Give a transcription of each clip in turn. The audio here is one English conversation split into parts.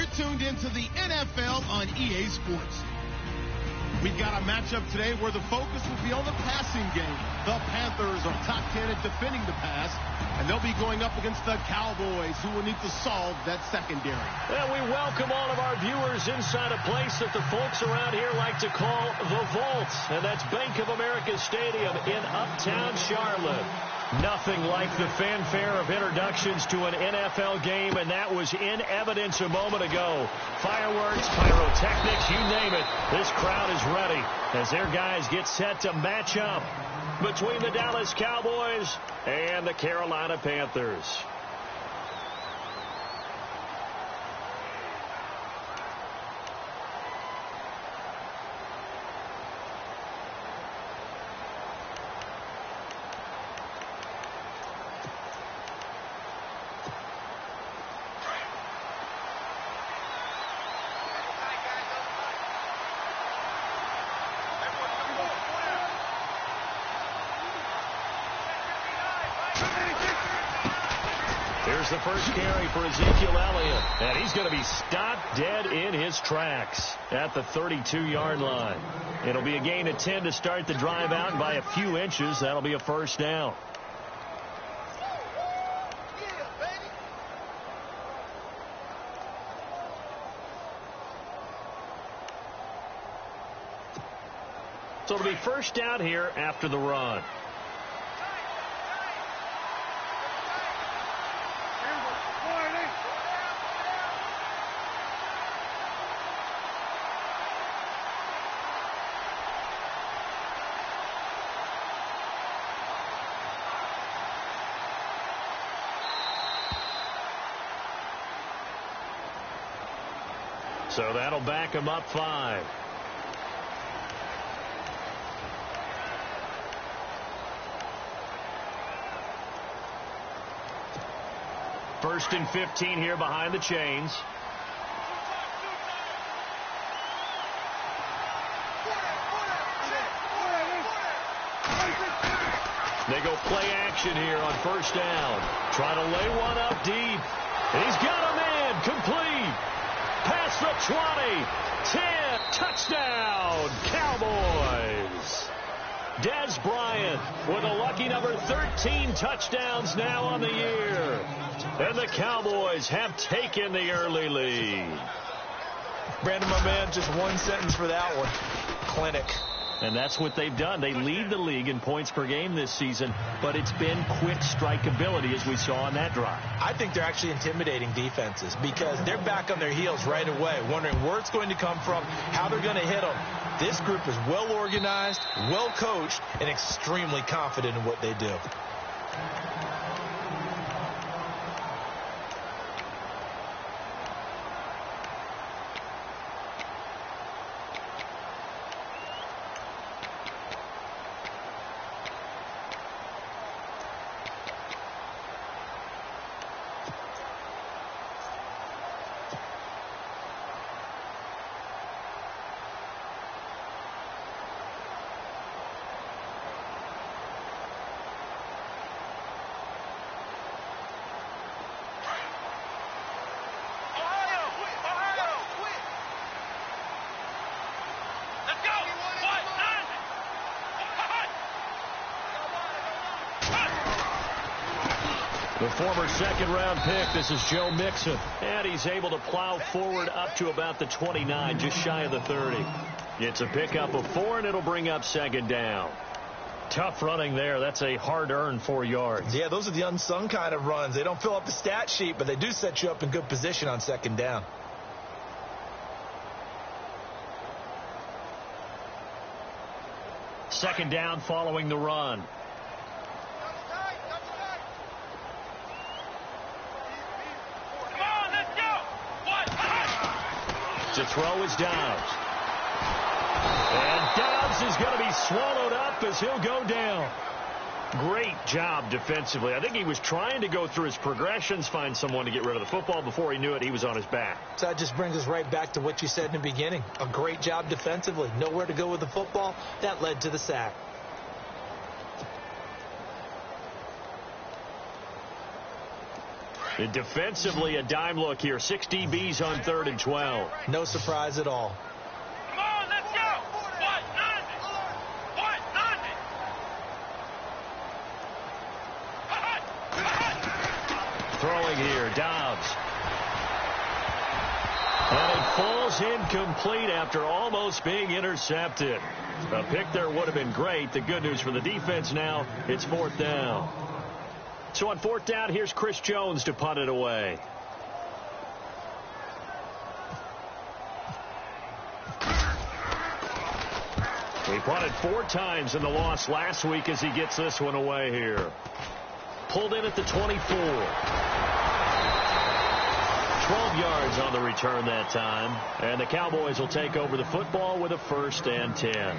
You're tuned into the NFL on EA Sports. We've got a matchup today where the focus will be on the passing game. The Panthers are top 10 at defending the pass, and they'll be going up against the Cowboys, who will need to solve that secondary. Well, we welcome all of our viewers inside a place that the folks around here like to call the Vault, and that's Bank of America Stadium in Uptown Charlotte. Nothing like the fanfare of introductions to an NFL game, and that was in evidence a moment ago. Fireworks, pyrotechnics, you name it. This crowd is ready as their guys get set to match up between the Dallas Cowboys and the Carolina Panthers. Here's the first carry for Ezekiel Elliott, and he's going to be stopped dead in his tracks at the 32-yard line. It'll be a gain of 10 to start the drive out, and by a few inches, that'll be a first down. So it'll be first down here after the run. So that'll back him up 5. First and 15 here behind the chains. They go play action here on first down. Try to lay one up deep. He's got a man complete. Past the 20, 10, touchdown, Cowboys. Dez Bryant with a lucky number 13 touchdowns now on the year. And the Cowboys have taken the early lead. Brandon, my man, just one sentence for that one. Clinic. And that's what they've done. They lead the league in points per game this season, but it's been quick strikeability as we saw on that drive. I think they're actually intimidating defenses because they're back on their heels right away, wondering where it's going to come from, how they're going to hit them. This group is well organized, well coached, and extremely confident in what they do. The former second-round pick, this is Joe Mixon. And he's able to plow forward up to about the 29, just shy of the 30. It's a pickup of 4, and it'll bring up second down. Tough running there. That's a hard-earned 4 yards. Yeah, those are the unsung kind of runs. They don't fill up the stat sheet, but they do set you up in good position on second down. Second down following the run. To throw is Dobbs. And Dobbs is going to be swallowed up as he'll go down. Great job defensively. I think he was trying to go through his progressions, find someone to get rid of the football. Before he knew it, he was on his back. So that just brings us right back to what you said in the beginning. A great job defensively. Nowhere to go with the football. That led to the sack. And defensively, a dime look here. 6 DBs on 3rd and 12. No surprise at all. Come on, let's go. What? Nothing. What? Nothing. Throwing here, Dobbs. And it falls incomplete after almost being intercepted. A pick there would have been great. The good news for the defense now, it's 4th down. So on 4th down, here's Chris Jones to punt it away. He punted 4 times in the loss last week as he gets this one away here. Pulled in at the 24. 12 yards on the return that time. And the Cowboys will take over the football with a 1st and 10.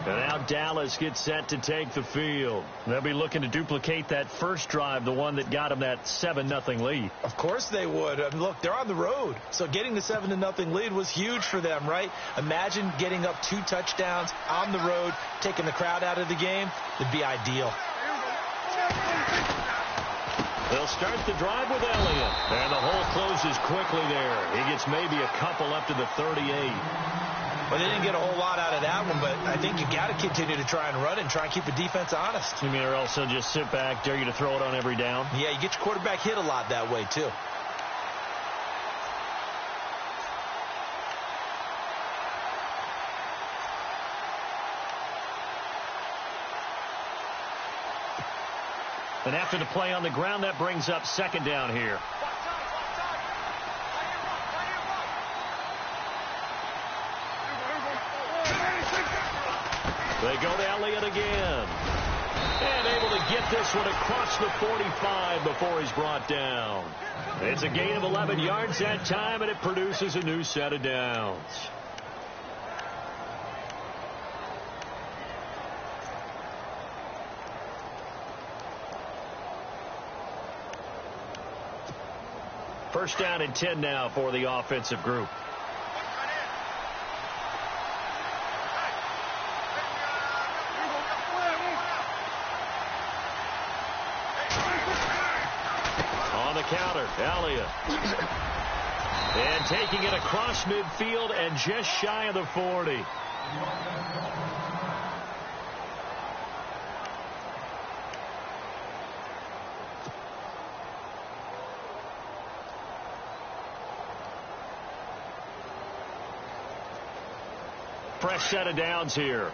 And now Dallas gets set to take the field. They'll be looking to duplicate that first drive, the one that got them that 7-0 lead. Of course they would. I mean, look, they're on the road. So getting the 7-0 lead was huge for them, right? Imagine getting up 2 touchdowns on the road, taking the crowd out of the game. It'd be ideal. They'll start the drive with Elliott. And the hole closes quickly there. He gets maybe a couple up to the 38. Well, they didn't get a whole lot out of that one, but I think you got to continue to try and run it and try and keep the defense honest. You mean, or else they'll just sit back, dare you to throw it on every down? Yeah, you get your quarterback hit a lot that way, too. And after the play on the ground, that brings up 2nd down here. They go to Elliott again. And able to get this one across the 45 before he's brought down. It's a gain of 11 yards that time, and it produces a new set of downs. First down and 10 now for the offensive group. On the counter, Elliott. And taking it across midfield and just shy of the 40. Fresh set of downs here.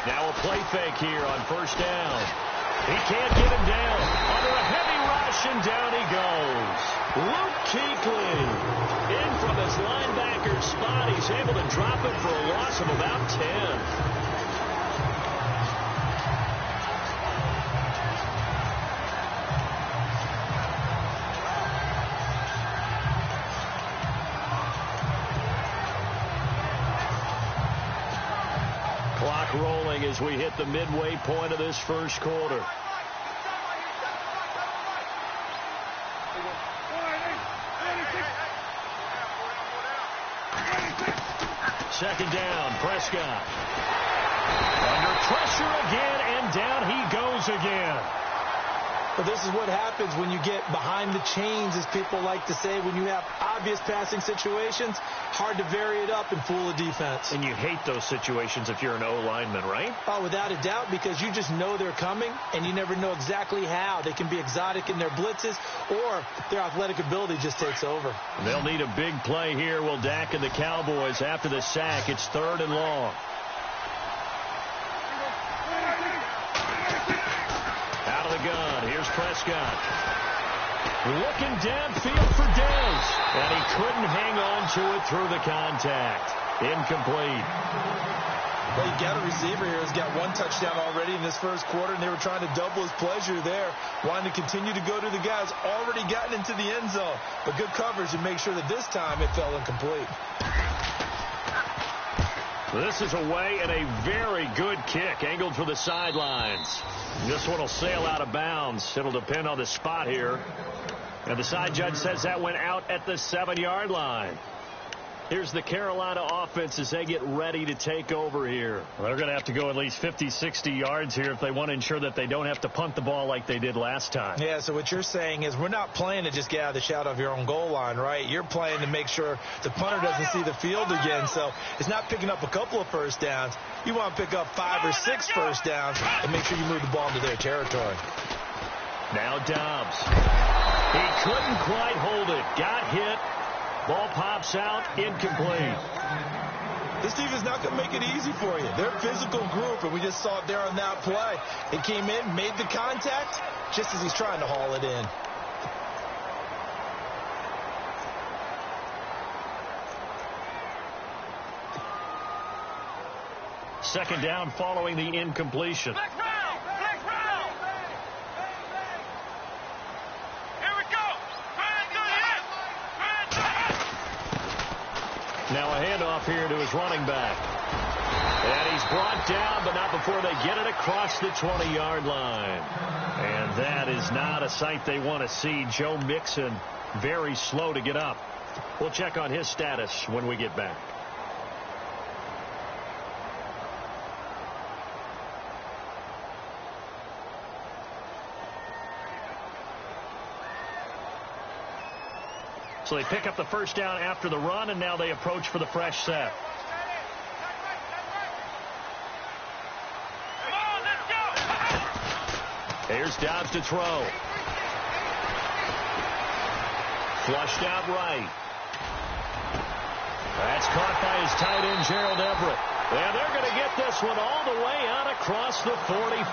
Now a play fake here on 1st down. He can't get him down. Under a heavy rush, and down he goes. Luke Kuechly in from his linebacker spot. He's able to drop it for a loss of about 10. Clock rolling as we hit the midway point of this first quarter. Second down, Prescott. Under pressure again, and down he goes again. But this is what happens when you get behind the chains, as people like to say. When you have obvious passing situations, hard to vary it up and fool a defense. And you hate those situations if you're an O-lineman, right? Oh, without a doubt, because you just know they're coming, and you never know exactly how. They can be exotic in their blitzes, or their athletic ability just takes over. They'll need a big play here, will Dak and the Cowboys after the sack. It's 3rd and long. Out of the gun, here's Prescott. Looking downfield for Dez. And he couldn't hang on to it through the contact. Incomplete. Well, you got a receiver here who's got 1 touchdown already in this first quarter, and they were trying to double his pleasure there, wanting to continue to go to the guys already gotten into the end zone. But good coverage and make sure that this time it fell incomplete. This is away, and a very good kick angled for the sidelines. This one will sail out of bounds. It'll depend on the spot here. And the side judge says that went out at the 7-yard line. Here's the Carolina offense as they get ready to take over here. Well, they're going to have to go at least 50, 60 yards here if they want to ensure that they don't have to punt the ball like they did last time. Yeah, so what you're saying is we're not playing to just get out of the shadow of your own goal line, right? You're playing to make sure the punter doesn't see the field again. So it's not picking up a couple of first downs. You want to pick up 5 or 6 first downs and make sure you move the ball into their territory. Now Dobbs. He couldn't quite hold it. Got hit. Ball pops out, incomplete. This team is not going to make it easy for you. They're a physical group, and we just saw it there on that play. He came in, made the contact, just as he's trying to haul it in. Second down following the incompletion. Now a handoff here to his running back. And he's brought down, but not before they get it across the 20-yard line. And that is not a sight they want to see. Joe Mixon very slow to get up. We'll check on his status when we get back. So they pick up the first down after the run, and now they approach for the fresh set. Here's Dobbs to throw. Flushed out right. That's caught by his tight end, Gerald Everett. And they're going to get this one all the way out across the 45.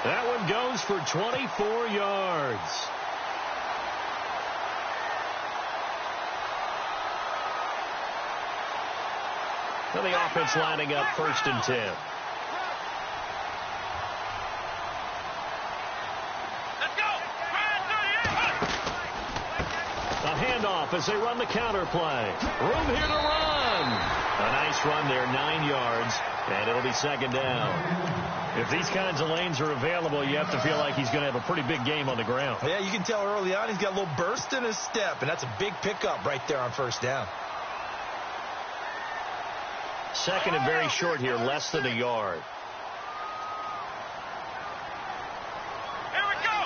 That one goes for 24 yards. Now the offense lining up 1st and 10. Let's go. A handoff as they run the counter play. Room here to run. A nice run there, 9 yards, and it'll be second down. If these kinds of lanes are available, you have to feel like he's going to have a pretty big game on the ground. Yeah, you can tell early on he's got a little burst in his step, and that's a big pickup right there on first down. Second and very short here, less than a yard. Here we go.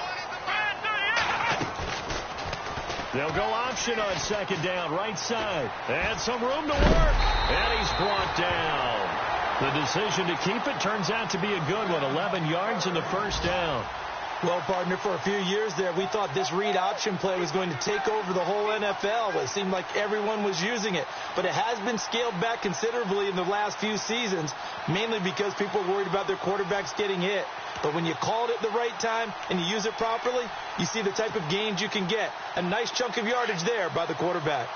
They'll go option on second down, right side. And some room to work. And he's brought down. The decision to keep it turns out to be a good one. 11 yards in the first down. Well, partner, for a few years there, we thought this read option play was going to take over the whole NFL. It seemed like everyone was using it. But it has been scaled back considerably in the last few seasons, mainly because people are worried about their quarterbacks getting hit. But when you call it at the right time and you use it properly, you see the type of gains you can get. A nice chunk of yardage there by the quarterback.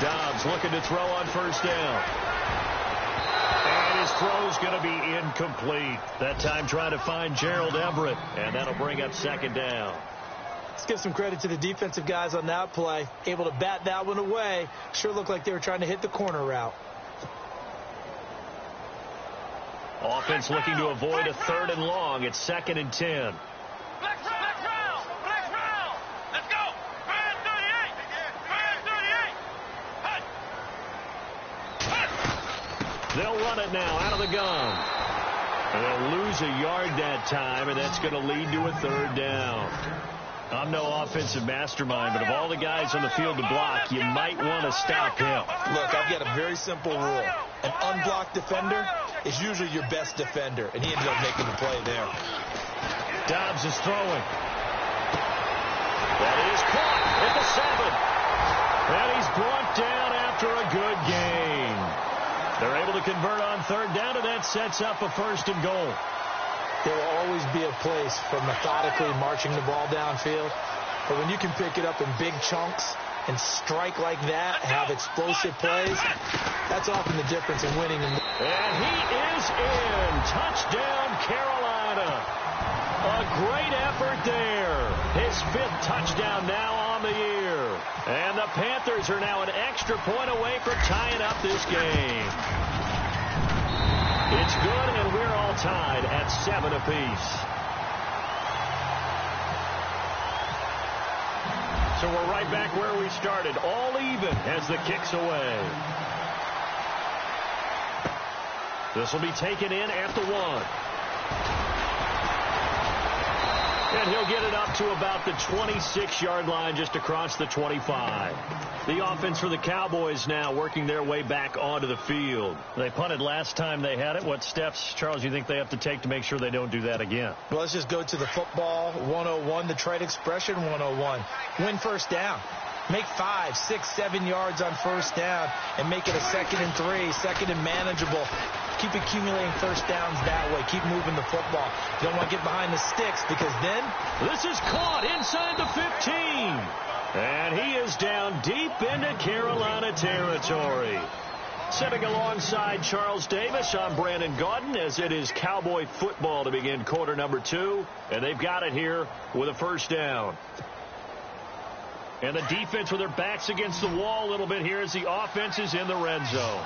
Dobbs looking to throw on first down. And his throw's going to be incomplete. That time trying to find Gerald Everett. And that'll bring up second down. Let's give some credit to the defensive guys on that play. Able to bat that one away. Sure looked like they were trying to hit the corner route. Offense looking to avoid a 3rd and long. It's 2nd and 10. They'll run it now out of the gun. And they'll lose a yard that time, and that's going to lead to a 3rd down. I'm no offensive mastermind, but of all the guys on the field to block, you might want to stop him. Look, I've got a very simple rule. An unblocked defender is usually your best defender, and he ended up making the play there. Dobbs is throwing. That is caught at the 7. And he's brought down after a good game. They're able to convert on 3rd down, and that sets up a 1st and goal. There will always be a place for methodically marching the ball downfield. But when you can pick it up in big chunks and strike like that, have explosive plays, that's often the difference in winning. And he is in. Touchdown, Carolina. A great effort there. His 5th touchdown now on the year. And the Panthers are now an extra point away from tying up this game. It's good, and we're all tied at 7 apiece. So we're right back where we started. All even as the kick's away. This will be taken in at the 1. And he'll get it up to about the 26-yard line, just across the 25. The offense for the Cowboys now working their way back onto the field. They punted last time they had it. What steps, Charles, you think they have to take to make sure they don't do that again? Well, let's just go to the football 101, the trade expression 101. Win first down. Make 5, 6, 7 yards on first down and make it a 2nd and 3, 2nd and manageable. Keep accumulating first downs that way. Keep moving the football. You don't want to get behind the sticks because then... This is caught inside the 15. And he is down deep into Carolina territory. Sitting alongside Charles Davis, I'm Brandon Gaudin as it is Cowboy football to begin quarter number 2. And they've got it here with a first down. And the defense with their backs against the wall a little bit here as the offense is in the red zone.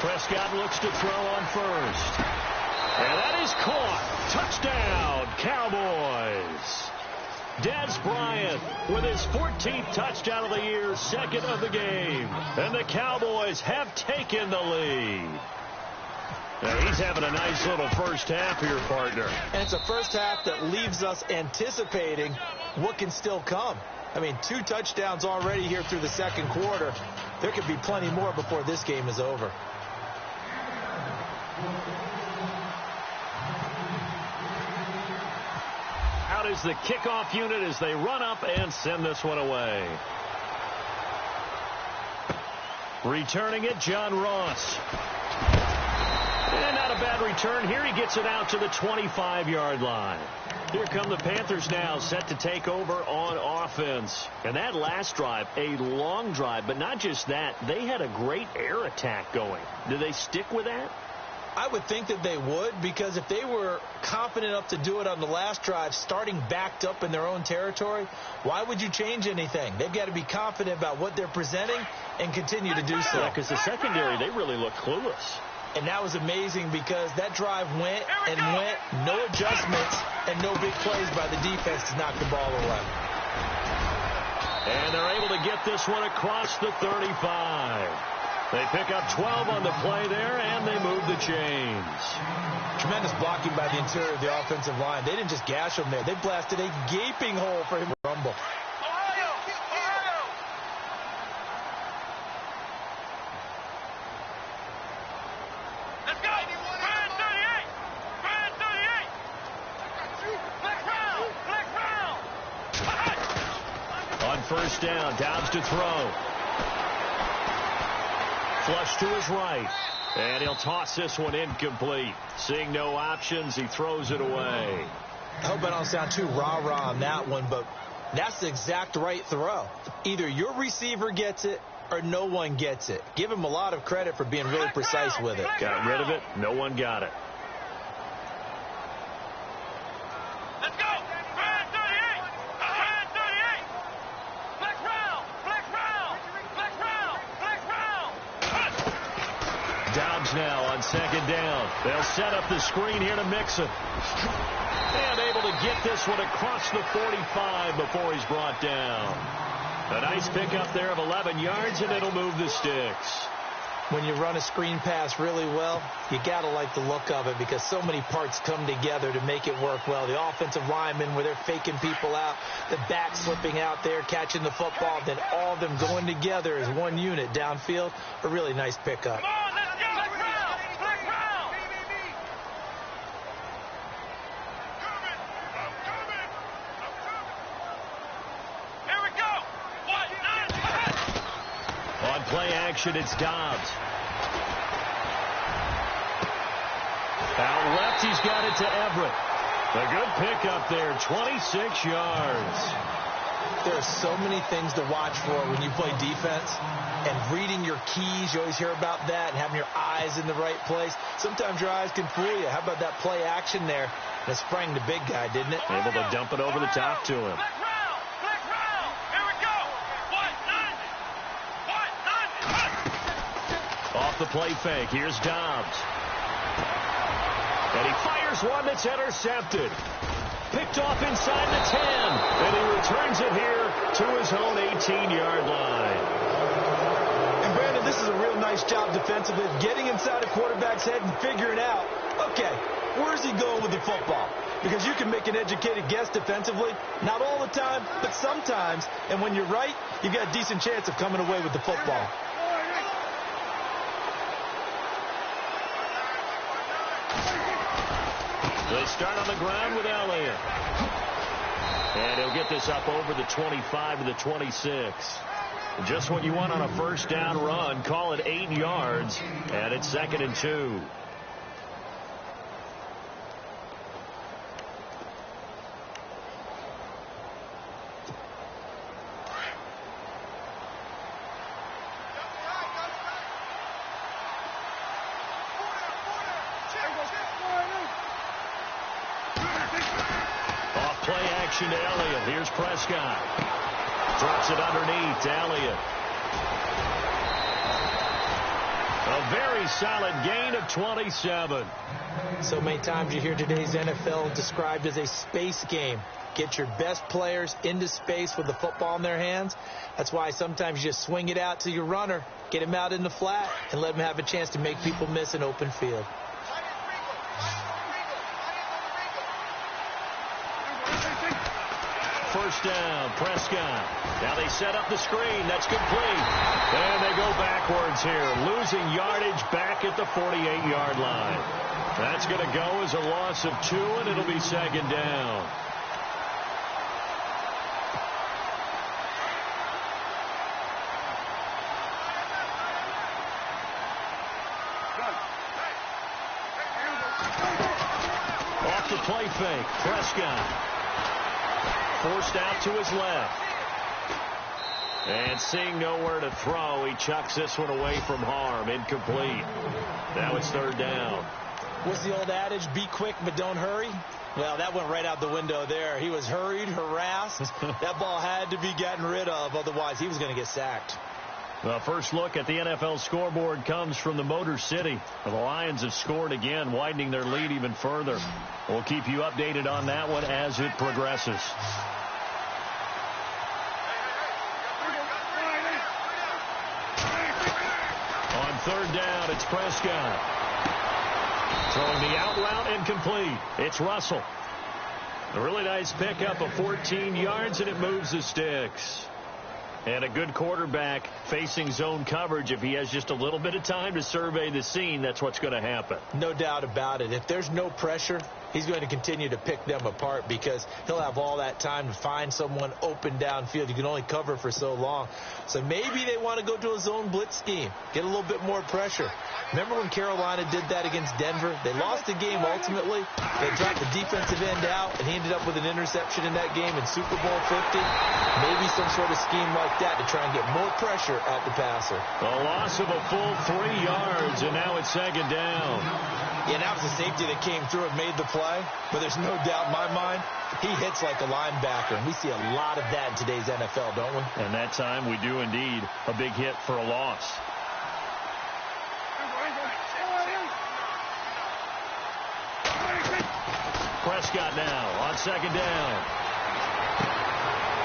Prescott looks to throw on first. And that is caught. Touchdown, Cowboys. Dez Bryant with his 14th touchdown of the year, 2nd of the game. And the Cowboys have taken the lead. Now he's having a nice little first half here, partner. And it's a first half that leaves us anticipating what can still come. I mean, 2 touchdowns already here through the second quarter. There could be plenty more before this game is over. Out is the kickoff unit as they run up and send this one away. Returning it, John Ross. And not a bad return here. He gets it out to the 25-yard line. Here come the Panthers now, set to take over on offense. And that last drive, a long drive, but not just that. They had a great air attack going. Do they stick with that? I would think that they would, because if they were confident enough to do it on the last drive, starting backed up in their own territory, why would you change anything? They've got to be confident about what they're presenting and continue to do so. Yeah, because the secondary, they really look clueless. And that was amazing because that drive went and went, no adjustments, and no big plays by the defense to knock the ball away. And they're able to get this one across the 35. They pick up 12 on the play there, and they move the chains. Tremendous blocking by the interior of the offensive line. They didn't just gash him there. They blasted a gaping hole for him to rumble. Let's go! Brand 38! Brand 38! Flex round! On first down, Dobbs to throw. Flush to his right. And he'll toss this one incomplete. Seeing no options, he throws it away. I hope I don't sound too rah-rah on that one, but that's the exact right throw. Either your receiver gets it or no one gets it. Give him a lot of credit for being really precise with it. Got rid of it. No one got it. Let's go! Brand 38! Brand 38! Flex round! Flex round! Flex round! Flex round! Dobbs now on second down. They'll set up the screen here to Mixon. And able to get this one across the 45 before he's brought down. A nice pickup there of 11 yards, and it'll move the sticks. When you run a screen pass really well, you got to like the look of it because so many parts come together to make it work well. The offensive linemen where they're faking people out, the back slipping out there, catching the football, then all of them going together as one unit downfield. A really nice pickup. Come on, let's go! Flex round! Flex round! Here we go! 1-9! On play action, it's Dobbs. Out left, he's got it to Everett. A good pickup there, 26 yards. There are so many things to watch for when you play defense. And reading your keys, you always hear about that, and having your eyes in the right place. Sometimes your eyes can fool you. How about that play action there? And it sprang the big guy, didn't it? Able to dump it over the top to him. Flex round! Flex round! Here we go! 1-9! 1-9! Off the play fake, here's Dobbs. And he fires one that's intercepted. Picked off inside the 10. And he returns it here to his own 18-yard line. And, Brandon, this is a real nice job defensively, getting inside a quarterback's head and figuring out, okay, where's he going with the football? Because you can make an educated guess defensively, not all the time, but sometimes. And when you're right, you've got a decent chance of coming away with the football. They start on the ground with Elliott. And he'll get this up over the 25 to the 26. Just what you want on a first down run. Call it 8 yards. And it's 2nd and 2. To Elliott. Here's Prescott. Drops it underneath to Elliott. A very solid gain of 27. So many times you hear today's NFL described as a space game. Get your best players into space with the football in their hands. That's why sometimes you just swing it out to your runner, get him out in the flat, and let him have a chance to make people miss an open field. First down, Prescott. Now they set up the screen. That's complete. And they go backwards here, losing yardage back at the 48-yard line. That's going to go as a loss of 2, and it'll be 2nd down. Off the play fake, Prescott. Forced out to his left. And seeing nowhere to throw, he chucks this one away from harm. Incomplete. Now it's 3rd down. What's the old adage? Be quick, but don't hurry. Well, that went right out the window there. He was hurried, harassed. That ball had to be gotten rid of. Otherwise, he was going to get sacked. The first look at the NFL scoreboard comes from the Motor City. The Lions have scored again, widening their lead even further. We'll keep you updated on that one as it progresses. On 3rd down, it's Prescott. Throwing the out route incomplete. It's Russell. A really nice pickup of 14 yards, and it moves the sticks. And a good quarterback facing zone coverage. If he has just a little bit of time to survey the scene, that's what's going to happen. No doubt about it. If there's no pressure, he's going to continue to pick them apart because he'll have all that time to find someone open downfield. You can only cover for so long. So maybe they want to go to a zone blitz scheme, get a little bit more pressure. Remember when Carolina did that against Denver? They lost the game ultimately. They dropped the defensive end out, and he ended up with an interception in that game in Super Bowl 50. Maybe some sort of scheme like that to try and get more pressure at the passer. A loss of a full 3 yards, and now it's 2nd down. Yeah, that was the safety that came through and made the play. But there's no doubt in my mind, he hits like a linebacker. And we see a lot of that in today's NFL, don't we? And that time we do indeed. A big hit for a loss. Prescott now on 2nd down.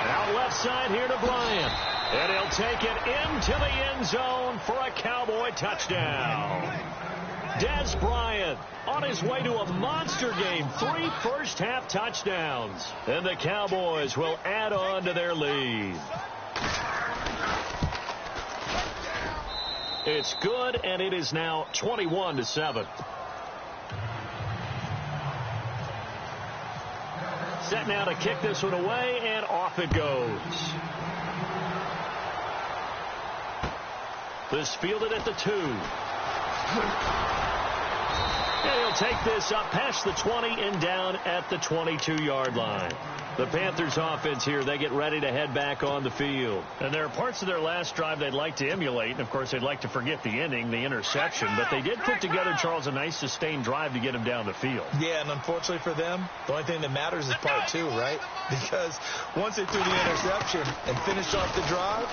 Out left side here to Bryant. And he'll take it into the end zone for a Cowboy touchdown. Dez Bryant on his way to a monster game. 3 first-half touchdowns. And the Cowboys will add on to their lead. It's good, and it is now 21-7. Set now to kick this one away, and off it goes. This fielded at the 2. And he'll take this up past the 20 and down at the 22-yard line. The Panthers offense here, they get ready to head back on the field. And there are parts of their last drive they'd like to emulate. And, of course, they'd like to forget the ending, the interception. But they did put together, Charles, a nice sustained drive to get him down the field. Yeah, and unfortunately for them, the only thing that matters is part 2, right? Because once they threw the interception and finished off the drive,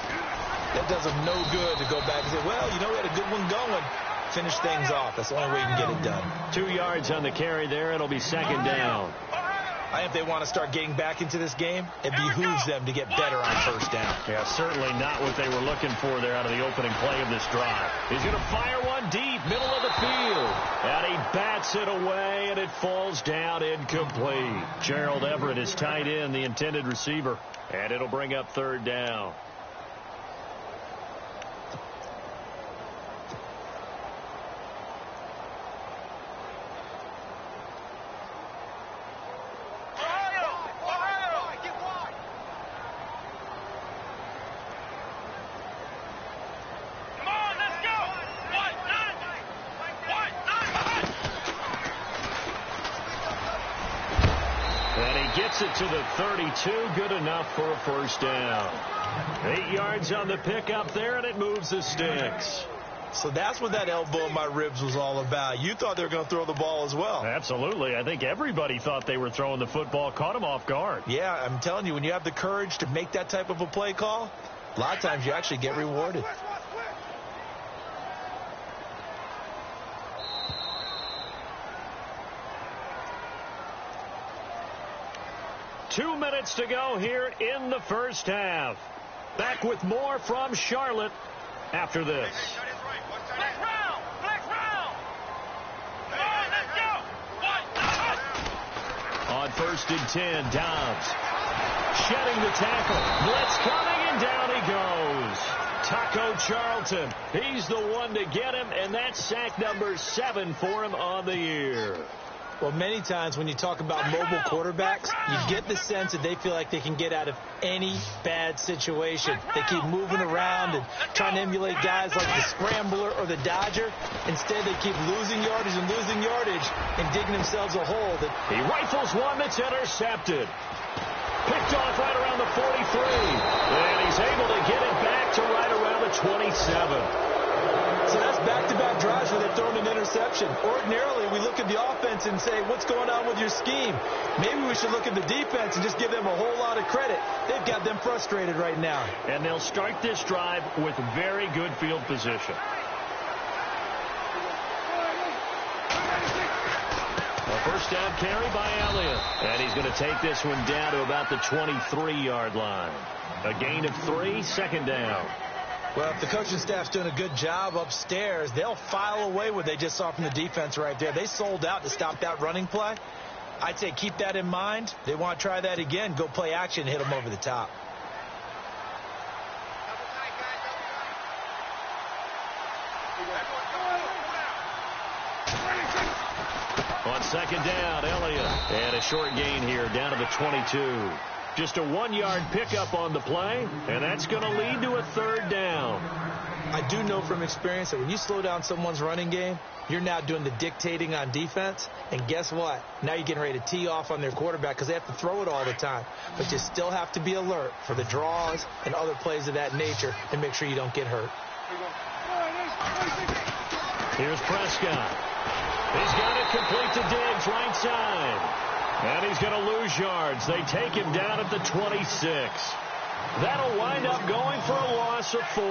that does them no good to go back and say, well, you know, we had a good one going. Finish things off. That's the only way you can get it done. 2 yards on the carry there. It'll be second down. I think if they want to start getting back into this game, it behooves them to get better on first down. Yeah, certainly not what they were looking for there out of the opening play of this drive. He's going to fire one deep, middle of the field. And he bats it away, and it falls down incomplete. Gerald Everett is tight end, the intended receiver. And it'll bring up third down. Gets it to the 32, good enough for a first down. 8 yards on the pickup there, and it moves the sticks. So that's what that elbow in my ribs was all about. You thought they were going to throw the ball as well. Absolutely. I think everybody thought they were throwing the football, caught him off guard. Yeah, I'm telling you, when you have the courage to make that type of a play call, a lot of times you actually get rewarded. Two minutes to go here in the first half. Back with more from Charlotte after this. Flex round! Flex round! Come on, let's go! On first and 10, Dobbs shedding the tackle. Blitz coming, and down he goes. Taco Charlton, he's the one to get him, and that's sack number 7 for him on the year. Well, many times when you talk about mobile quarterbacks, you get the sense that they feel like they can get out of any bad situation. They keep moving around and trying to emulate guys like the Scrambler or the Dodger. Instead, they keep losing yardage and digging themselves a hole. He rifles one that's intercepted. Picked off right around the 43. And he's able to get it back to right around the 27. So that's back-to-back drives where they're throwing an interception. Ordinarily, we look at the offense and say, what's going on with your scheme? Maybe we should look at the defense and just give them a whole lot of credit. They've got them frustrated right now. And they'll start this drive with very good field position. A first down carry by Elliott. And he's going to take this one down to about the 23-yard line. A gain of 3, second down. Well, if the coaching staff's doing a good job upstairs, they'll file away what they just saw from the defense right there. They sold out to stop that running play. I'd say keep that in mind. They want to try that again. Go play action and hit them over the top. On second down, Elliott. And a short gain here down to the 22. Just a 1-yard pickup on the play, and that's going to lead to a third down. I do know from experience that when you slow down someone's running game, you're now doing the dictating on defense. And guess what? Now you're getting ready to tee off on their quarterback because they have to throw it all the time. But you still have to be alert for the draws and other plays of that nature and make sure you don't get hurt. Here's Prescott. He's got it complete to Diggs, right side. And he's going to lose yards. They take him down at the 26. That'll wind up going for a loss of 4.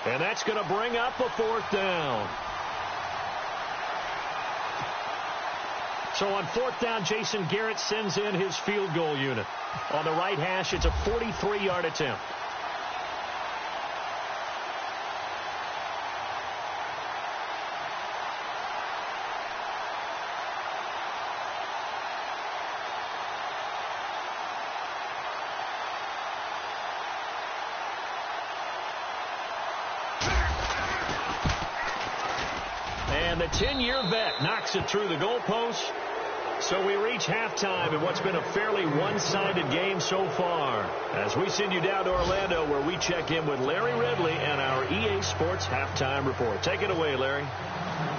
And that's going to bring up a fourth down. So on fourth down, Jason Garrett sends in his field goal unit. On the right hash, it's a 43-yard attempt. And the 10-year vet knocks it through the goalpost. So we reach halftime in what's been a fairly one-sided game so far. As we send you down to Orlando, where we check in with Larry Ridley and our EA Sports Halftime Report. Take it away, Larry.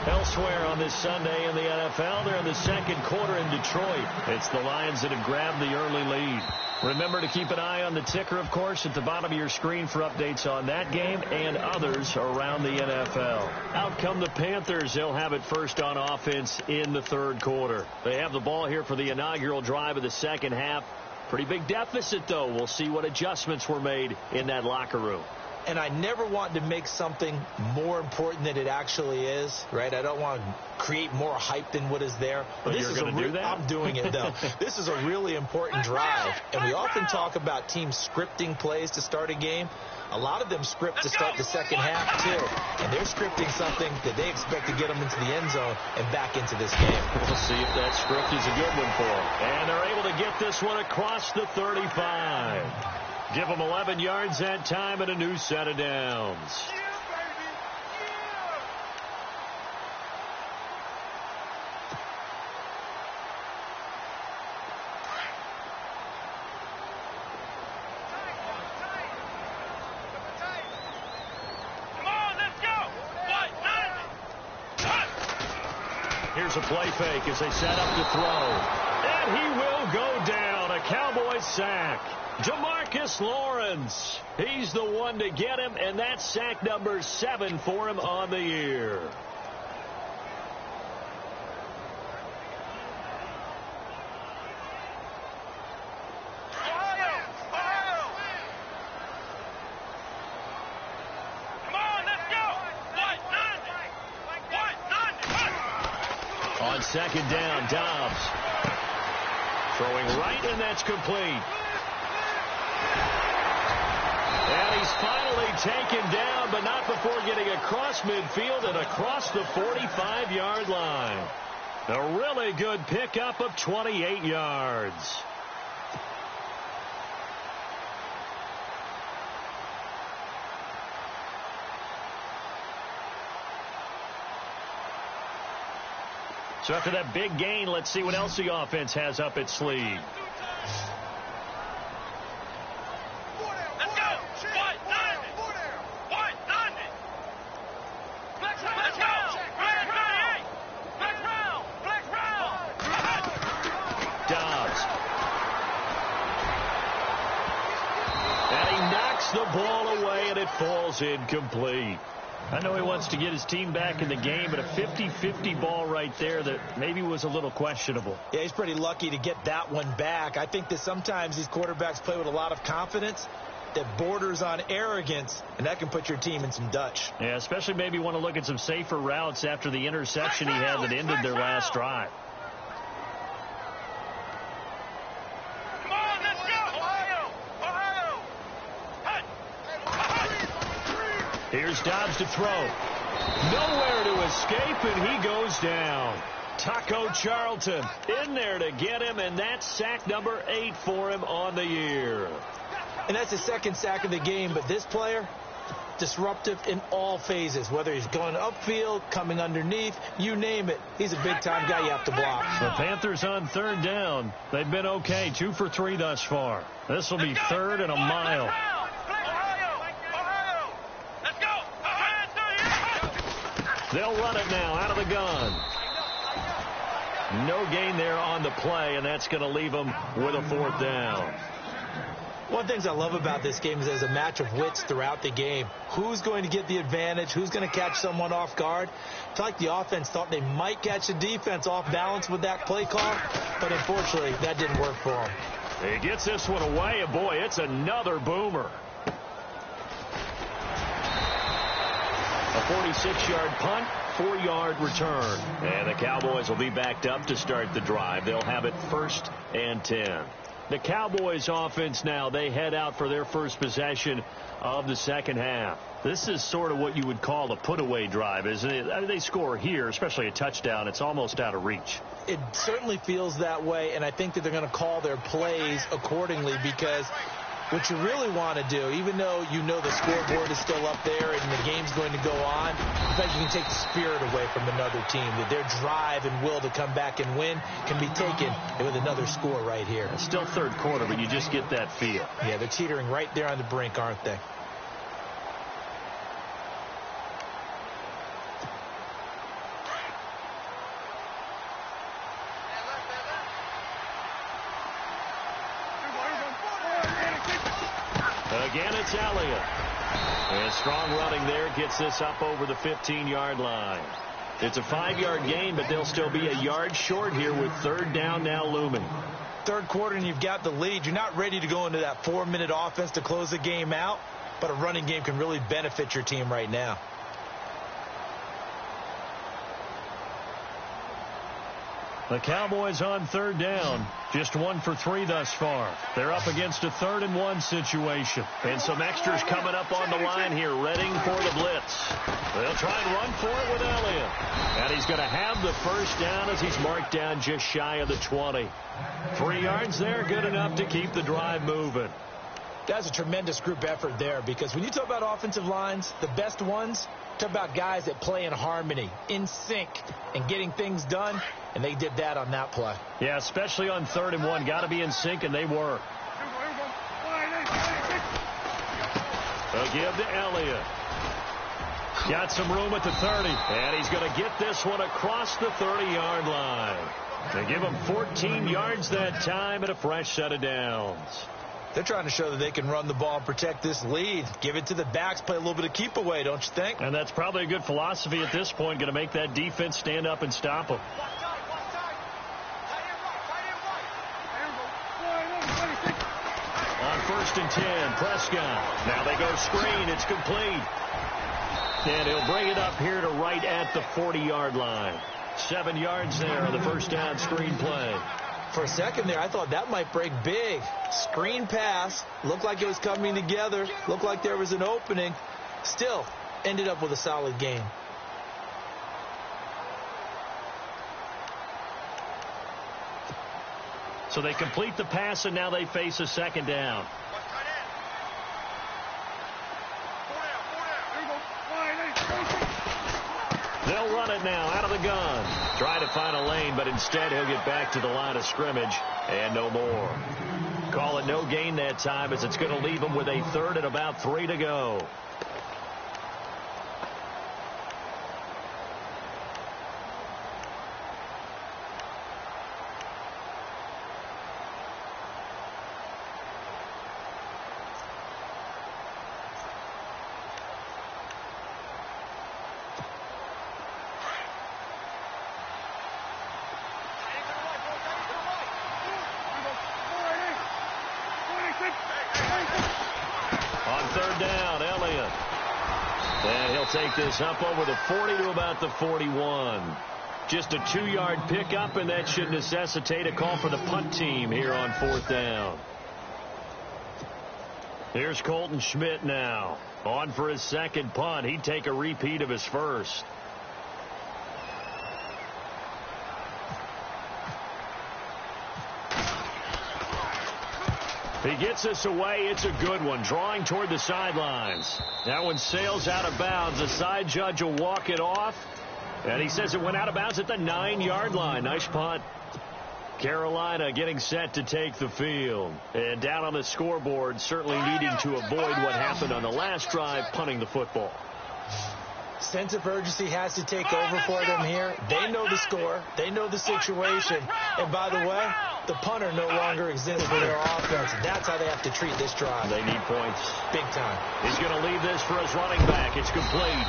Elsewhere on this Sunday in the NFL, they're in the second quarter in Detroit. It's the Lions that have grabbed the early lead. Remember to keep an eye on the ticker, of course, at the bottom of your screen for updates on that game and others around the NFL. Out come the Panthers. They'll have it first on offense in the third quarter. They have the ball here for the inaugural drive of the second half. Pretty big deficit, though. We'll see what adjustments were made in that locker room. and I never want to make something more important than it actually is, right? I don't want to create more hype than what is there. But you're going to do that? I'm doing it, though. This is a really important drive, and we often talk about teams scripting plays to start a game. A lot of them script to start the second half, too. And they're scripting something that they expect to get them into the end zone and back into this game. We'll see if that script is a good one for them. And they're able to get this one across the 35. Give them 11 yards that time and a new set of downs. Here's a play fake as they set up to throw. And he will go down. A Cowboys sack. Jamarcus Lawrence. He's the one to get him, and that's sack number 7 for him on the year. On second down, Dobbs. Throwing right, and that's complete. And he's finally taken down, but not before getting across midfield and across the 45-yard line. A really good pickup of 28 yards. So after that big gain, let's see what else the offense has up its sleeve. Let's go! Let's go! Flex round! Dobbs. And he knocks the ball away, and it falls incomplete. I know he wants to get his team back in the game, but a 50-50 ball right there that maybe was a little questionable. Yeah, he's pretty lucky to get that one back. I think that sometimes these quarterbacks play with a lot of confidence that borders on arrogance, and that can put your team in some Dutch. Yeah, especially maybe want to look at some safer routes after the interception he had that ended their last drive. Here's Dobbs to throw. Nowhere to escape, and he goes down. Taco Charlton in there to get him, and that's sack number 8 for him on the year. And that's his second sack of the game, but this player, disruptive in all phases, whether he's going upfield, coming underneath, you name it. He's a big-time guy you have to block. The Panthers on third down. They've been okay, 2 for 3 thus far. This will be third and a mile. They'll run it now out of the gun. No gain there on the play, and that's going to leave them with a 4th down. One of the things I love about this game is there's a match of wits throughout the game. Who's going to get the advantage? Who's going to catch someone off guard? I feel like the offense thought they might catch the defense off balance with that play call, but unfortunately, that didn't work for them. He gets this one away, and boy, it's another boomer. A 46-yard punt, 4-yard return. And the Cowboys will be backed up to start the drive. They'll have it 1st and 10. The Cowboys offense now, they head out for their first possession of the second half. This is sort of what you would call a put-away drive, isn't it? I mean, they score here, especially a touchdown. It's almost out of reach. It certainly feels that way, and I think that they're going to call their plays accordingly because what you really want to do, even though you know the scoreboard is still up there and the game's going to go on, because you can take the spirit away from another team, that their drive and will to come back and win can be taken with another score right here. It's still third quarter, but you just get that feel. Yeah, they're teetering right there on the brink, aren't they? Again, it's Elliott. And strong running there gets this up over the 15-yard line. It's a 5-yard gain, but they'll still be a yard short here with third down now looming. Third quarter and you've got the lead. You're not ready to go into that 4-minute offense to close the game out. but a running game can really benefit your team right now. The Cowboys on third down. Just 1 for 3 thus far. They're up against a 3rd-and-1 situation. And some extras coming up on the line here, readying for the blitz. They'll try and run for it with Elliott. And he's going to have the first down as he's marked down just shy of the 20. 3 yards there, good enough to keep the drive moving. That's a tremendous group effort there, because when you talk about offensive lines, the best ones, talk about guys that play in harmony, in sync, and getting things done, and they did that on that play. Yeah, especially on 3rd and 1. Got to be in sync, and they were. A give to Elliott. Got some room at the 30, and he's going to get this one across the 30-yard line. They give him 14 yards that time and a fresh set of downs. They're trying to show that they can run the ball and protect this lead. Give it to the backs, play a little bit of keep away, don't you think? And that's probably a good philosophy at this point, going to make that defense stand up and stop them. On 1st and 10, Prescott. Now they go screen. It's complete. And he'll bring it up here to right at the 40-yard line. 7 yards there on the first down screen play. For a second there, I thought that might break big. Screen pass. Looked like it was coming together. Looked like there was an opening. Still, ended up with a solid game. So they complete the pass, and now they face a 2nd down. They'll run it now out of the gun. Try to find a lane, but instead he'll get back to the line of scrimmage and no more. Call it no gain that time, as it's going to leave them with a 3rd and about 3 to go. Take this up over the 40 to about the 41. Just a 2-yard pickup, and that should necessitate a call for the punt team here on 4th down. Here's Colton Schmidt now. On for his 2nd punt. He'd take a repeat of his first. He gets this away. It's a good one. Drawing toward the sidelines. That one sails out of bounds. The side judge will walk it off. And he says it went out of bounds at the 9-yard line. Nice punt. Carolina getting set to take the field. And down on the scoreboard, certainly needing to avoid what happened on the last drive, punting the football. Sense of urgency has to take over for them here. They know the score. They know the situation. And by the way, the punter no longer exists for their offense. That's how they have to treat this drive. They need points. Big time. He's going to leave this for his running back. It's complete.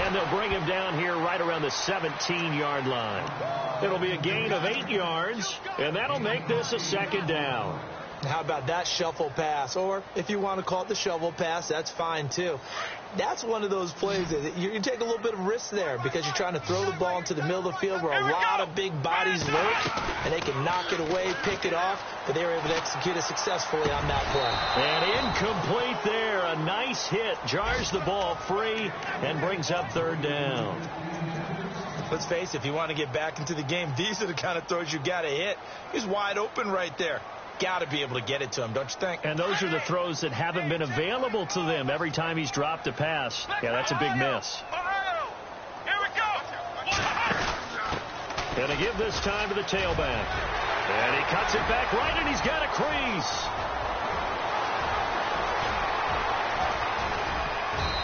And they'll bring him down here right around the 17-yard line. It'll be a gain of 8 yards, and that'll make this a 2nd down. How about that shuffle pass? Or if you want to call it the shovel pass, that's fine too. That's one of those plays that you take a little bit of risk there, because you're trying to throw the ball into the middle of the field where a lot of big bodies lurk, and they can knock it away, pick it off, but they were able to execute it successfully on that play. And incomplete there. A nice hit. Jars the ball free and brings up 3rd down. Let's face it, if you want to get back into the game, these are the kind of throws you got to hit. He's wide open right there. Got to be able to get it to him, don't you think? And those are the throws that haven't been available to them every time he's dropped a pass. Yeah, that's a big miss. Here we go. Going to give this time to the tailback. And he cuts it back right, and he's got a crease.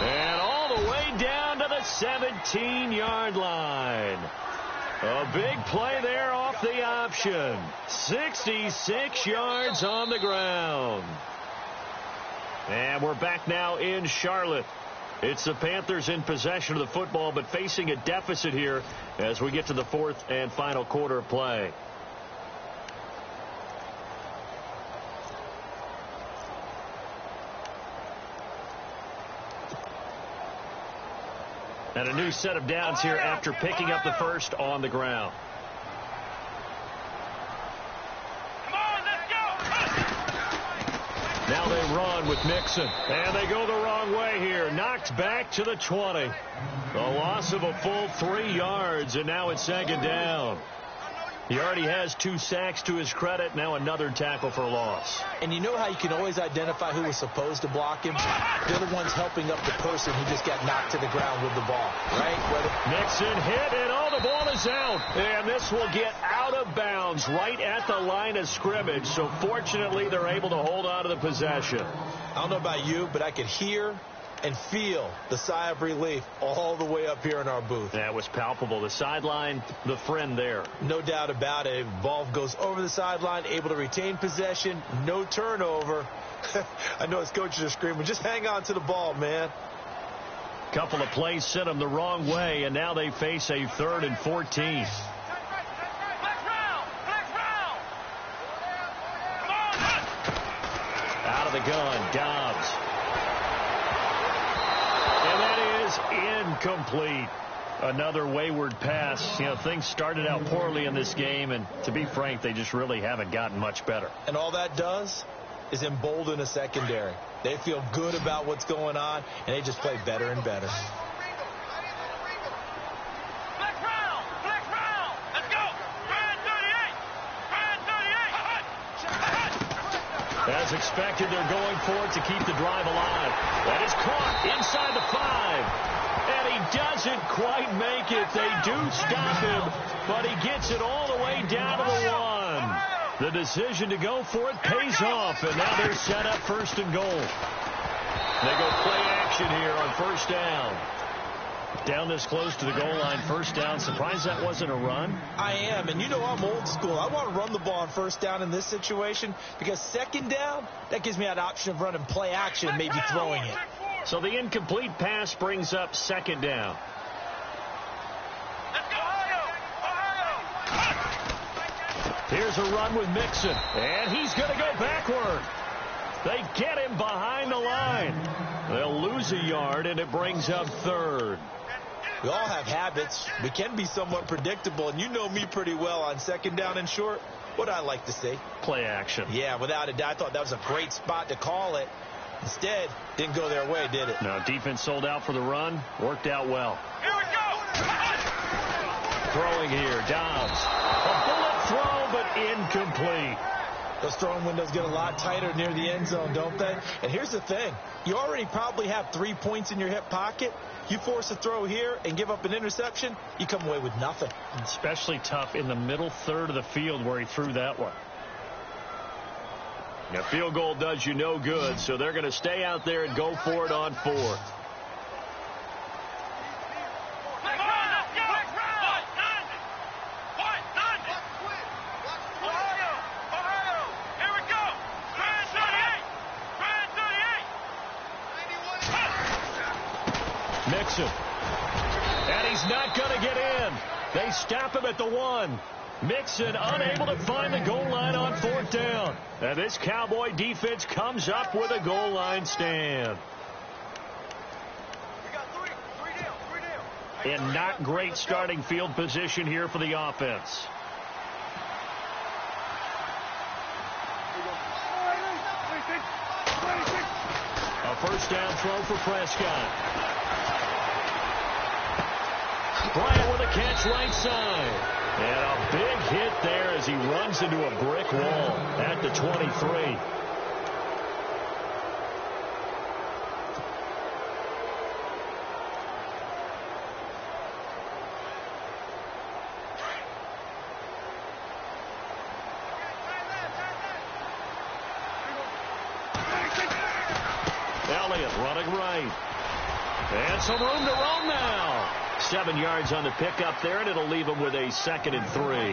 And all the way down to the 17-yard line. A big play there off the option. 66 yards on the ground. And we're back now in Charlotte. It's the Panthers in possession of the football, but facing a deficit here as we get to the 4th and final quarter of play. And a new set of downs here after picking up the first on the ground. Now they run with Mixon. And they go the wrong way here. Knocked back to the 20. A loss of a full 3 yards, and now it's second down. He already has 2 sacks to his credit. Now another tackle for loss. And you know how you can always identify who was supposed to block him? They're the ones helping up the person who just got knocked to the ground with the ball, right? Nixon hit, and the ball is out. And this will get out of bounds right at the line of scrimmage. So fortunately, they're able to hold on to the possession. I don't know about you, but I could hear and feel the sigh of relief all the way up here in our booth. That was palpable. The sideline, the friend there. No doubt about it. Ball goes over the sideline, able to retain possession, no turnover. I know his coaches are screaming, just hang on to the ball, man. Couple of plays sent them the wrong way, and now they face a 3rd and 14. Out of the gun, Dobbs. And that is incomplete. Another wayward pass. You know, things started out poorly in this game, and to be frank, they just really haven't gotten much better. And all that does is embolden a secondary. They feel good about what's going on, and they just play better and better. As expected, they're going for it to keep the drive alive. That is caught inside the 5. And he doesn't quite make it. They do stop him, but he gets it all the way down to the 1. The decision to go for it pays off, and now they're set up 1st and goal. They go play action here on 1st down. Down this close to the goal line, 1st down. Surprised that wasn't a run? I am, and you know I'm old school. I want to run the ball on 1st down in this situation because 2nd down, that gives me an option of running play action and maybe throwing it. So the incomplete pass brings up 2nd down. Here's a run with Mixon, and he's going to go backward. They get him behind the line. They'll lose a yard, and it brings up 3rd. We all have habits. We can be somewhat predictable, and you know me pretty well on 2nd down and short. What do I like to say? Play action. Yeah, without a doubt. I thought that was a great spot to call it. Instead, didn't go their way, did it? No, defense sold out for the run. Worked out well. Here we go! Throwing here, Dobbs. A bullet throw, but incomplete. Those throwing windows get a lot tighter near the end zone, don't they? And here's the thing. You already probably have 3 points in your hip pocket. You force a throw here and give up an interception, you come away with nothing. Especially tough in the middle 3rd of the field where he threw that one. A field goal does you no good, so they're going to stay out there and go for it on 4th. Mixon. And he's not going to get in. They stop him at the 1. Mixon unable to find the goal line on 4th down. And this Cowboy defense comes up with a goal line stand. And not great starting field position here for the offense. A 1st down throw for Prescott. Bryant with a catch right side. And a big hit there as he runs into a brick wall at the 23. Elliott running right. And some room to roam now. 7 yards on the pickup there, and it'll leave him with a 2nd and 3.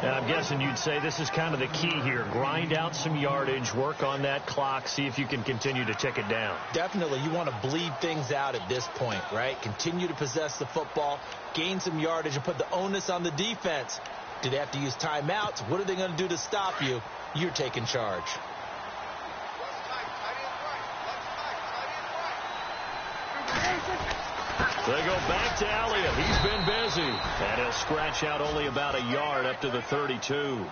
Now, I'm guessing you'd say this is kind of the key here. Grind out some yardage, work on that clock, see if you can continue to tick it down. Definitely. You want to bleed things out at this point, right? Continue to possess the football, gain some yardage, and put the onus on the defense. Do they have to use timeouts? What are they going to do to stop you? You're taking charge. They go back to Elliott. He's been busy. And he'll scratch out only about a yard up to the 32.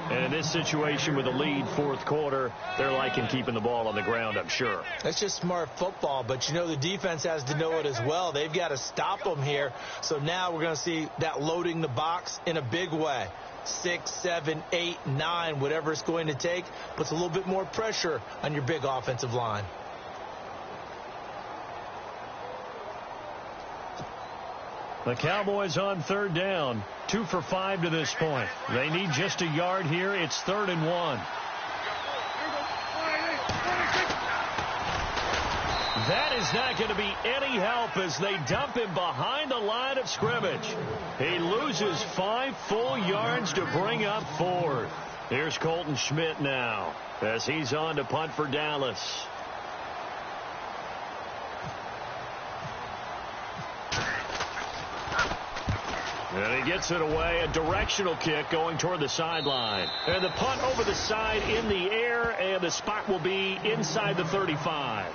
And in this situation with a lead fourth quarter, they're liking keeping the ball on the ground, I'm sure. That's just smart football, but you know the defense has to know it as well. They've got to stop them here. So now we're going to see that loading the box in a big way. 6, 7, 8, 9, whatever it's going to take, puts a little bit more pressure on your big offensive line. The Cowboys on third down, 2 for 5 to this point. They need just a yard here. It's 3rd and 1. That is not going to be any help as they dump him behind the line of scrimmage. He loses 5 full yards to bring up 4th. Here's Colton Schmidt now as he's on to punt for Dallas. And he gets it away, a directional kick going toward the sideline. And the punt over the side in the air, and the spot will be inside the 35.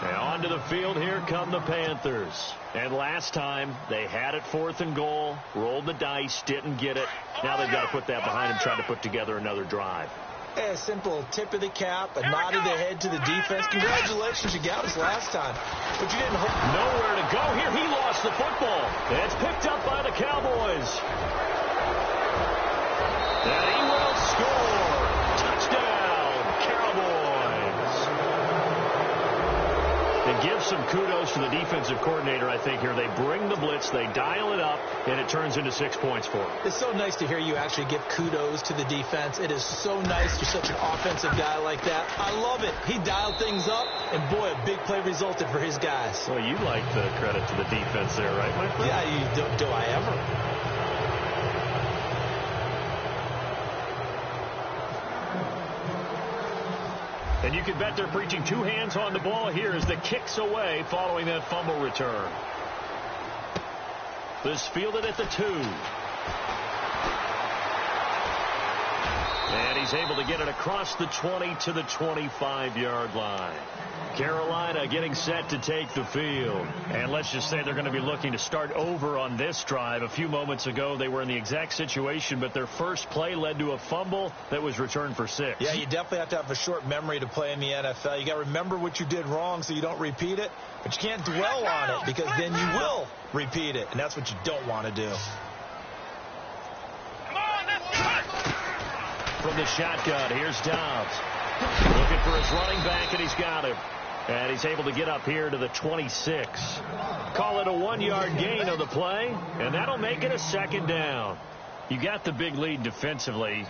And onto the field, here come the Panthers. And last time, they had it 4th and goal, rolled the dice, didn't get it. Now they've got to put that behind them, trying to put together another drive. A simple tip of the cap, a nod of the head to the defense. Congratulations, you got us last time. But you didn't hold. Nowhere to go here. He lost the football. It's picked up by the Cowboys. And he will score. Touchdown, Cowboys. And give some kudos to the defensive coordinator, I think, here. They bring the blitz, they dial it up, and it turns into 6 points for them. It's so nice to hear you actually give kudos to the defense. It is so nice. You're such an offensive guy like that. I love it. He dialed things up, and boy, a big play resulted for his guys. Well, you like the credit to the defense there, right, my friend? Yeah, do I ever? And you can bet they're preaching 2 hands on the ball here as the kick's away following that fumble return. This fielded at the 2. And he's able to get it across the 20 to the 25-yard line. Carolina getting set to take the field. And let's just say they're going to be looking to start over on this drive. A few moments ago, they were in the exact situation, but their first play led to a fumble that was returned for 6. Yeah, you definitely have to have a short memory to play in the NFL. You got to remember what you did wrong so you don't repeat it, but you can't dwell on it because then you will repeat it, and that's what you don't want to do. From the shotgun, here's Dobbs. Looking for his running back, and he's got him. And he's able to get up here to the 26. Call it a 1-yard gain on the play, and that'll make it a 2nd down. You got the big lead defensively,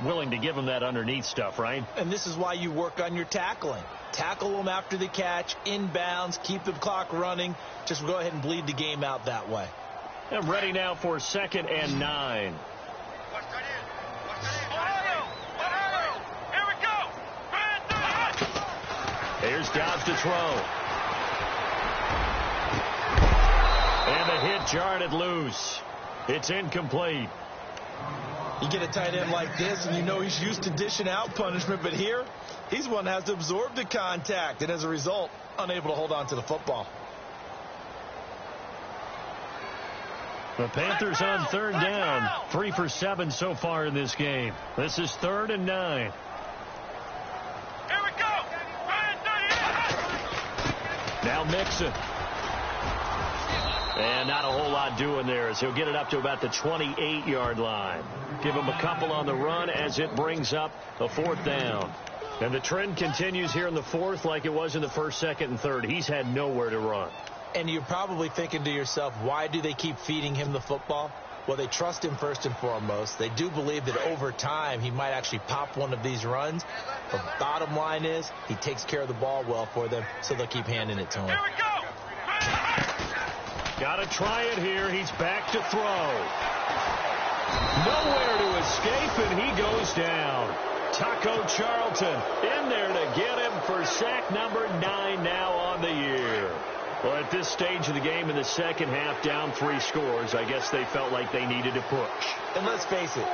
willing to give them that underneath stuff, right? And this is why you work on your tackling. Tackle them after the catch, inbounds, keep the clock running. Just go ahead and bleed the game out that way. I'm ready now for 2nd and 9. Here's Dobbs to throw. And the hit jarred it loose. It's incomplete. You get a tight end like this, and you know he's used to dishing out punishment, but here, he's one that has to absorb the contact, and as a result, unable to hold on to the football. The Panthers on 3rd down. 3 for 7 so far in this game. This is 3rd and 9. Now Mixon. And not a whole lot doing there as he'll get it up to about the 28-yard line. Give him a couple on the run as it brings up a 4th down. And the trend continues here in the 4th like it was in the 1st, 2nd, and 3rd. He's had nowhere to run. And you're probably thinking to yourself, why do they keep feeding him the football? Well, they trust him first and foremost. They do believe that over time he might actually pop one of these runs. But bottom line is he takes care of the ball well for them, so they'll keep handing it to him. Got to try it here. He's back to throw. Nowhere to escape, and he goes down. Taco Charlton in there to get him for sack number 9 now on the year. Well, at this stage of the game in the second half, down 3 scores, I guess they felt like they needed to push. And let's face it,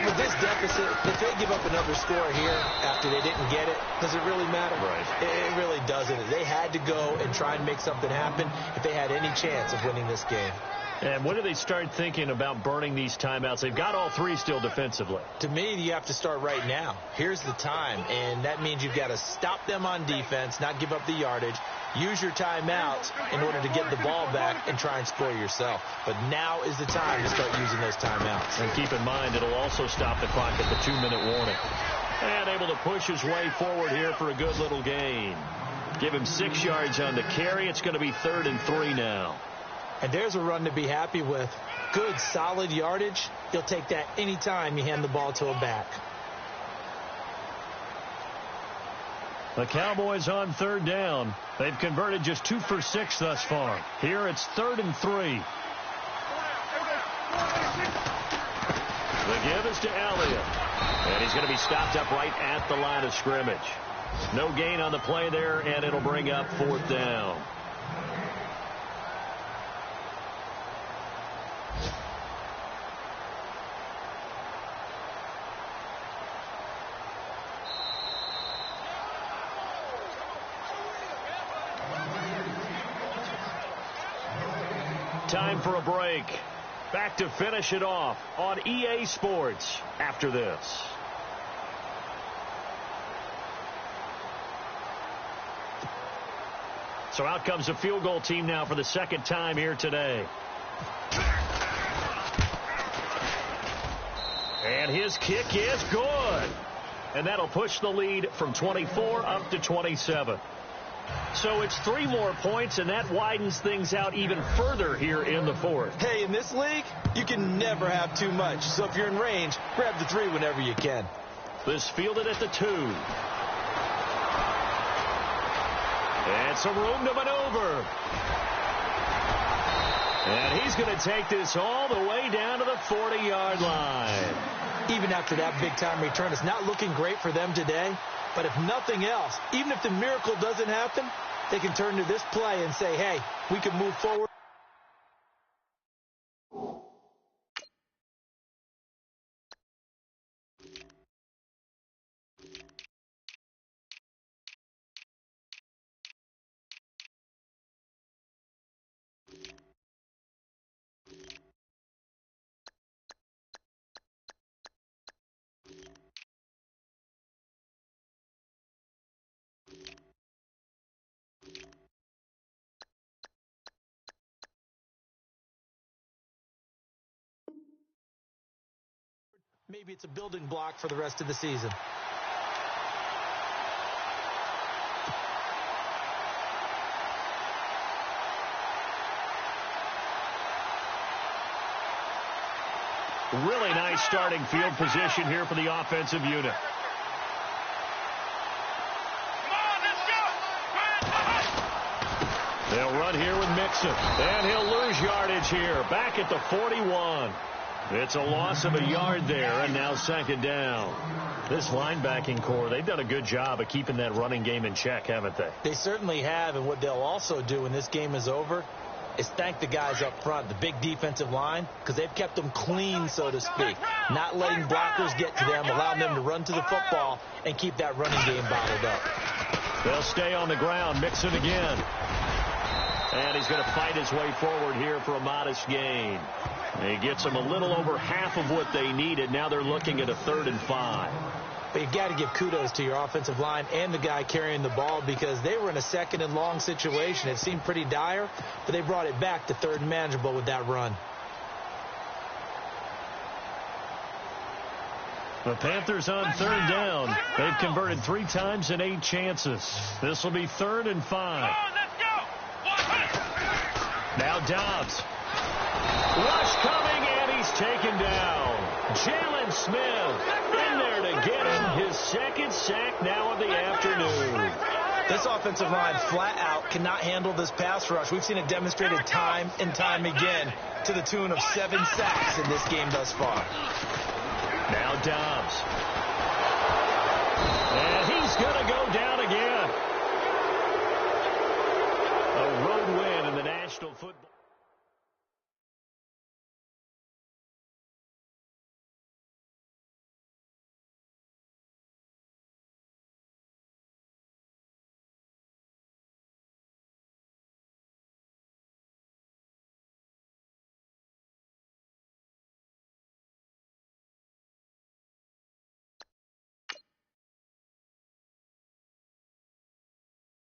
with this deficit, if they give up another score here after they didn't get it, does it really matter? Right. It really doesn't. They had to go and try and make something happen if they had any chance of winning this game. And when do they start thinking about burning these timeouts? They've got all 3 still defensively. To me, you have to start right now. Here's the time, and that means you've got to stop them on defense, not give up the yardage, use your timeouts in order to get the ball back and try and score yourself. But now is the time to start using those timeouts. And keep in mind, it'll also stop the clock at the 2-minute warning. And able to push his way forward here for a good little gain. Give him 6 yards on the carry. It's going to be 3rd and 3 now. And there's a run to be happy with. Good, solid yardage. You'll take that anytime you hand the ball to a back. The Cowboys on 3rd down. They've converted just 2 for 6 thus far. Here it's 3rd and 3. The give is to Elliott. And he's going to be stopped up right at the line of scrimmage. No gain on the play there, and it'll bring up 4th down. Time for a break. Back to finish it off on EA Sports after this. So out comes a field goal team now for the 2nd time here today. And his kick is good. And that'll push the lead from 24 up to 27. So it's 3 more points, and that widens things out even further here in the 4th. Hey, in this league, you can never have too much. So if you're in range, grab the 3 whenever you can. This fielded at the 2. And some room to maneuver. And he's going to take this all the way down to the 40-yard line. Even after that big-time return, it's not looking great for them today. But if nothing else, even if the miracle doesn't happen, they can turn to this play and say, hey, we can move forward. Maybe it's a building block for the rest of the season. Really nice starting field position here for the offensive unit. They'll run here with Mixon. And he'll lose yardage here. Back at the 41. It's a loss of a yard there, and now 2nd down. This linebacking core, they've done a good job of keeping that running game in check, haven't they? They certainly have, and what they'll also do when this game is over is thank the guys up front, the big defensive line, because they've kept them clean, so to speak, not letting blockers get to them, allowing them to run to the football and keep that running game bottled up. They'll stay on the ground, mix it again. And he's going to fight his way forward here for a modest gain. He gets them a little over half of what they needed. Now they're looking at a 3rd and 5. But you've got to give kudos to your offensive line and the guy carrying the ball because they were in a 2nd and long situation. It seemed pretty dire, but they brought it back to 3rd and manageable with that run. The Panthers on 3rd down. They've converted 3 times in 8 chances. This will be 3rd and 5. Now Dobbs. Rush coming, and he's taken down. Jalen Smith in there to get him his 2nd sack now of the afternoon. This offensive line flat out cannot handle this pass rush. We've seen it demonstrated time and time again to the tune of 7 sacks in this game thus far. Now Dobbs. And he's going to go down again. A road win in the National Football.